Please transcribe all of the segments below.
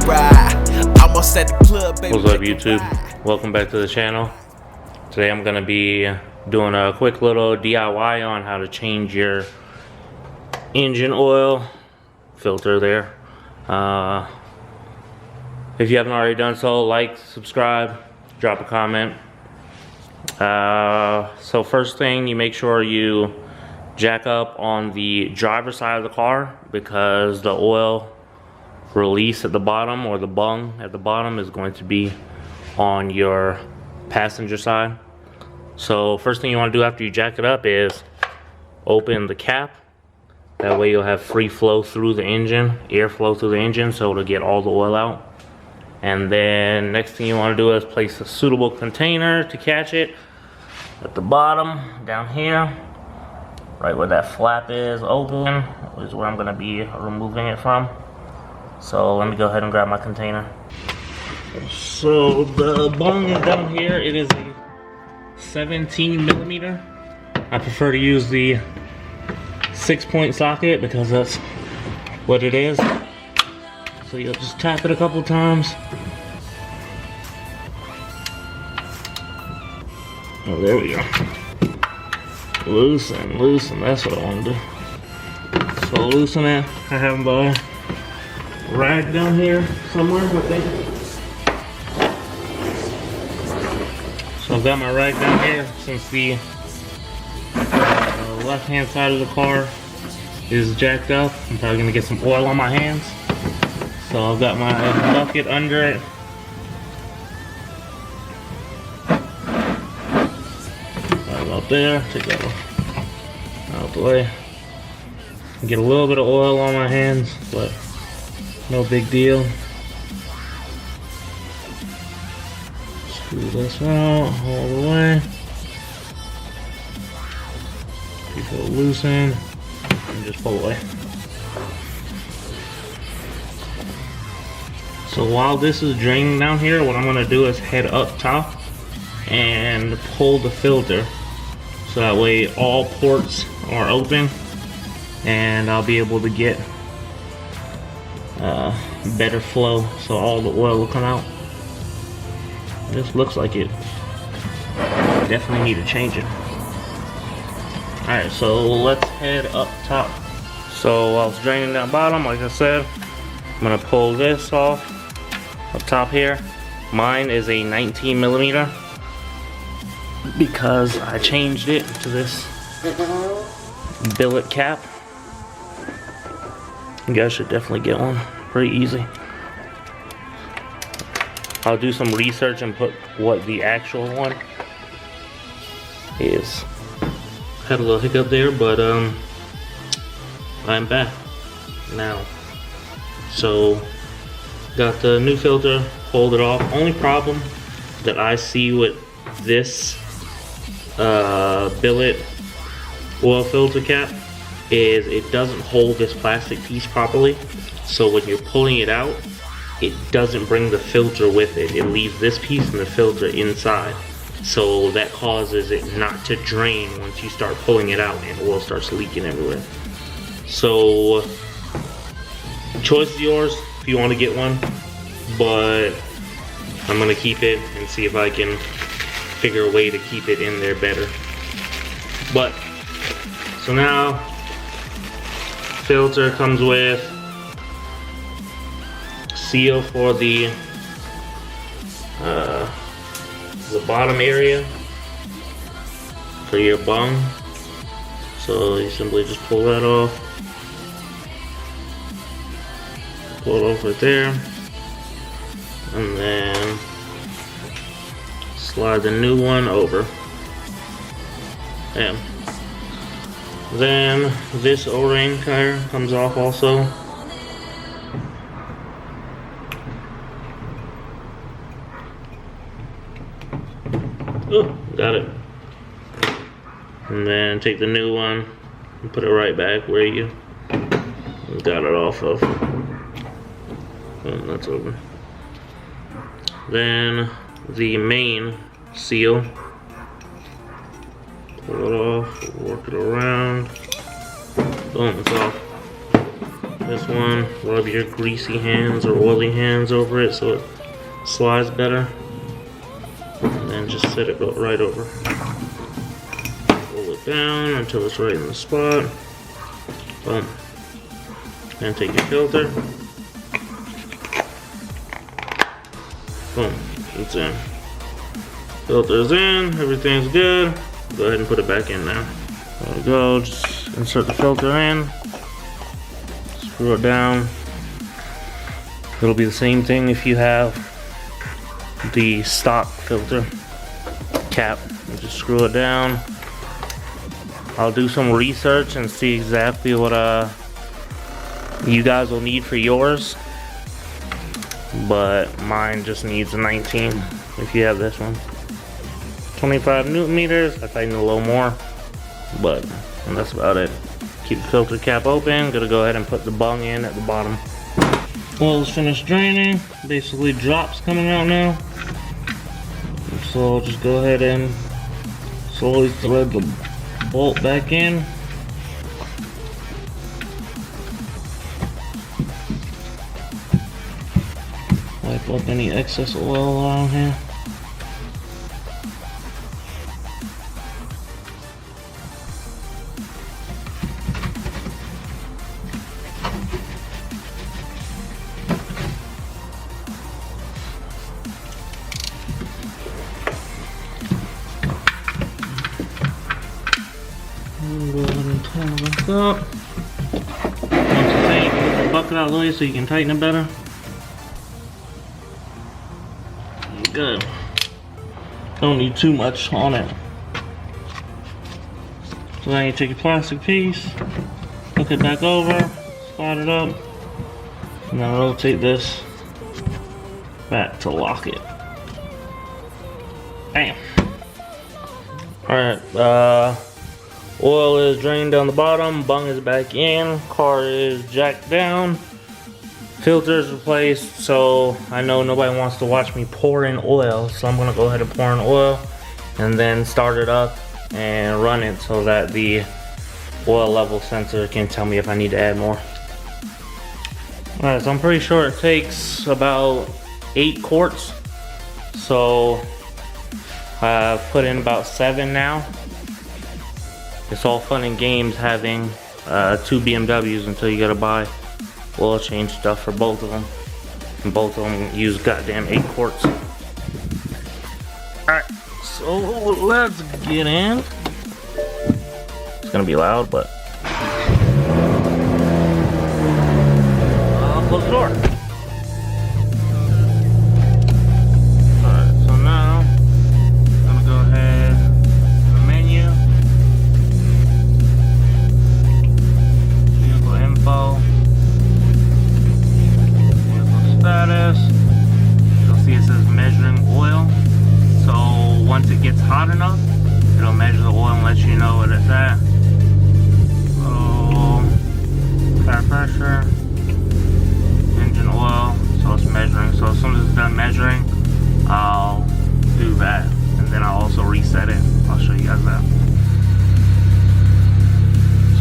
ride. Almost at the club, baby. What's up, YouTube? Welcome back to the channel. Today I'm gonna be doing a quick little DIY on how to change your engine oil filter there. If you haven't already done so, like, subscribe, drop a comment. So first thing, you make sure you jack up on the driver's side of the car, because the oil release at the bottom, or the bung at the bottom, is going to be on your passenger side. So first thing you want to do after you jack it up is open the cap. That way you'll have free flow through the engine, airflow through the engine, so it'll get all the oil out. And then next thing you want to do is place a suitable container to catch it at the bottom, down here, right where that flap is open, is where I'm going to be removing it from. So let me go ahead and grab my container. So the bung is down here. It is a 17 millimeter. I prefer to use the 6-point socket because that's what it is. So you'll just tap it a couple times. Oh, there we go. Loosen, that's what I want to do. So loosen it. I have my rag down here somewhere, I think. So I've got my rag down here. Since the left hand side of the car is jacked up, I'm probably gonna get some oil on my hands. So I've got my bucket under it. Right up there, take that out the way. Get a little bit of oil on my hands, but no big deal. Screw this out all the way. Keep it loosened and just pull away. So while this is draining down here, what I'm going to do is head up top and pull the filter, so that way all ports are open and I'll be able to get better flow, so all the oil will come out. This looks like it. Definitely need to change it. Alright, so let's head up top. So while it's draining down bottom, like I said, I'm going to pull this off up top here. Mine is a 19 millimeter because I changed it to this billet cap. You guys should definitely get one, pretty easy. I'll do some research and put what the actual one is. Had a little hiccup there, but I'm back now. So got the new filter, pulled it off. Only problem that I see with this billet oil filter cap is it doesn't hold this plastic piece properly. So when you're pulling it out, it doesn't bring the filter with it. It leaves this piece and the filter inside. So that causes it not to drain once you start pulling it out and oil starts leaking everywhere. So choice is yours if you want to get one, but I'm gonna keep it and see if I can figure a way to keep it in there better. But so now filter comes with seal for the bottom area for your bung. So you simply just pull that off. Pull it off right there. And then slide the new one over. And then this O-ring tire comes off also. Oh, got it. And then take the new one and put it right back where you got it off of. Oh, that's over. Then the main seal. Pull it off, work it around. Boom, it's off. This one, rub your greasy hands or oily hands over it so it slides better. And then just set it right over. Roll it down until it's right in the spot. Boom. And take your filter. Boom. It's in. Filter's in. Everything's good. Go ahead and put it back in now. There we go. Just insert the filter in. Screw it down. It'll be the same thing if you have the stock filter cap. You just screw it down. I'll do some research and see exactly what you guys will need for yours, but mine just needs a 19 if you have this one. 25 Newton meters. I tighten a little more, but that's about it. Keep the filter cap open. Gonna go ahead and put the bung in at the bottom. Oil is finished draining. Basically drops coming out now. So I'll just go ahead and slowly thread the bolt back in. Wipe up any excess oil around here. Go ahead and tighten it back up. Once it's tight, put the bucket out of the way so you can tighten it better. Good. Don't need too much on it. So then you take your plastic piece, hook it back over, slide it up, and then rotate this back to lock it. Bam. Alright, oil is drained down the bottom, bung is back in, car is jacked down, filter is replaced, so I know nobody wants to watch me pour in oil, so I'm going to go ahead and pour in oil and then start it up and run it so that the oil level sensor can tell me if I need to add more. Alright, so I'm pretty sure it takes about 8 quarts, so I've put in about 7 now. It's all fun and games having 2 BMWs until you gotta buy oil change stuff for both of them. And both of them use goddamn 8 quarts. Alright, so let's get in. It's gonna be loud, but I'll close the door. Alright, so now I'm gonna go ahead to the menu. Vehicle info. Vehicle status. You'll see it says measuring oil. So once it gets hot enough, it'll measure the oil and let you know what it's at. So, tire pressure, engine oil, so it's measuring. So as soon as it's done measuring, I'll do that. And then I'll also reset it. I'll show you guys that.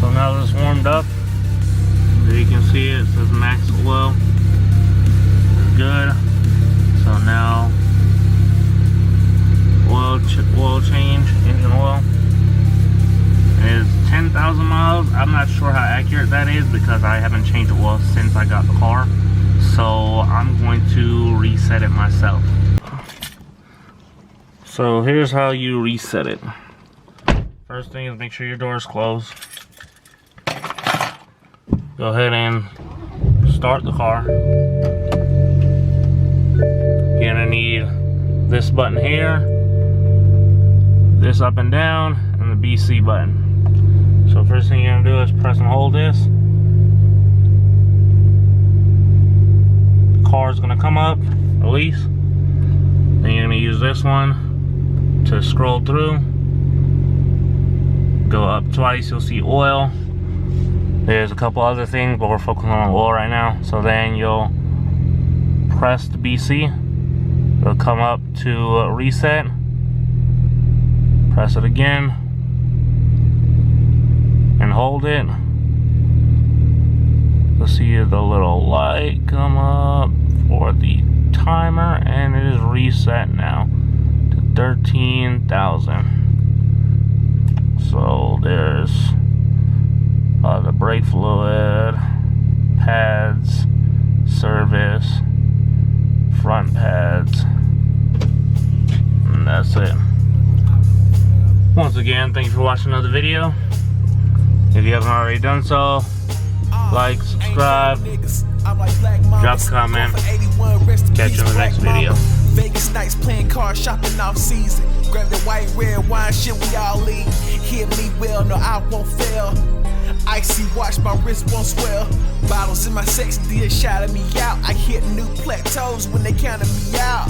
So now that it's warmed up, there you can see it says max oil. It's good. So now, oil change, engine oil is 10,000 miles. I'm not sure how accurate that is because I haven't changed oil since I got the car. So I'm going to reset it myself. So here's how you reset it. First thing is make sure your door is closed. Go ahead and start the car. You're gonna need this button here, this up and down, and the BC button. So first thing you're gonna do is press and hold this. The car is gonna come up, release. Then you're gonna use this one to scroll through. Go up twice, you'll see oil. There's a couple other things, but we're focusing on oil right now. So then you'll press the BC. It'll come up to reset. Press it again and hold it. You'll see the little light come up for the timer, and it is reset now to 13,000. So there's the brake fluid, pads, service, front pads, and that's it. Once again, thank you for watching another video. If you haven't already done so, like, subscribe, drop a comment, catch you in the next video. Vegas nights playing cards, shopping off season. Grab the white, red wine, shit, we all leave. Hear me well, no, I won't fail. Icy watch, my wrist won't swell. Bottles in my sex, deal shouting me out. I hit new plateaus when they counted me out.